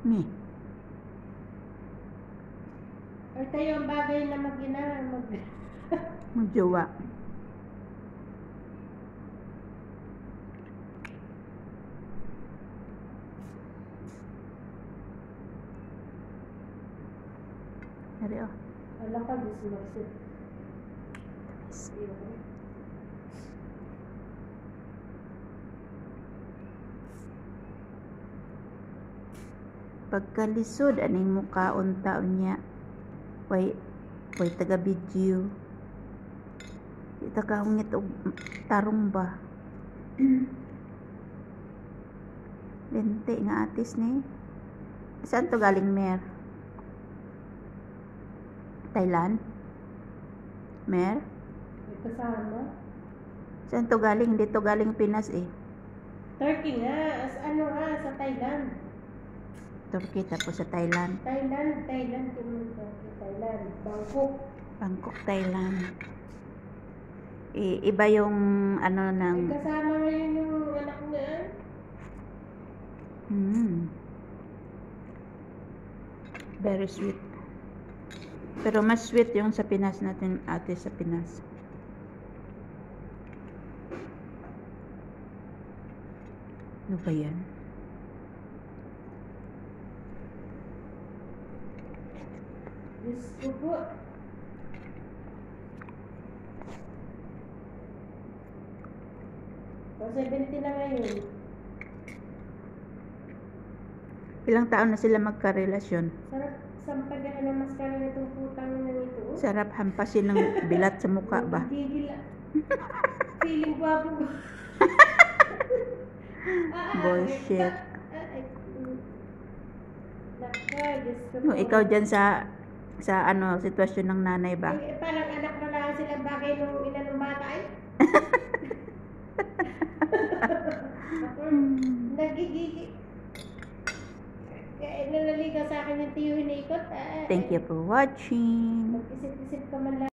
Ni. Or kayo ang bagay na Magjowa. Ari oh. Alam ka, gusto mag-sit. Pagkalisod aning mukaon taon niya. Way taga video. Kita kahungit og tarong ba. Lente nga atis ni. Saan to galing, Mer? Thailand? Mer? May kasama. Saan to galing? Hindi to galing Pinas eh. Turkey nga. Sa Thailand. Turkey tapos sa Thailand. Thailand. Thailand. Bangkok, Thailand. Iba yung ano ng... May kasama ngayon yung anak niya. Very sweet. Pero mas sweet yung sa Pinas natin, ate sa Pinas. Ano ba yan? Diyos ko po. O 70 na ngayon. Ilang taon na sila magkarelasyon? Sarap sampagan na maskara na itong putang na ito. Sarap hampasin ng bilat sa mukha ba? Gigil. Feeling gwapo. Bullshit. Naka, Diyos ko No, po. ikaw dyan sa ano, sitwasyon ng nanay ba? Parang anak na lang silang bagay nung ina ng bata eh. Ako, nagigigil. Kaya nalaligaw sa akin yung tiyo hiniikot. Thank you for watching. Mag-isip-isip ka man lang.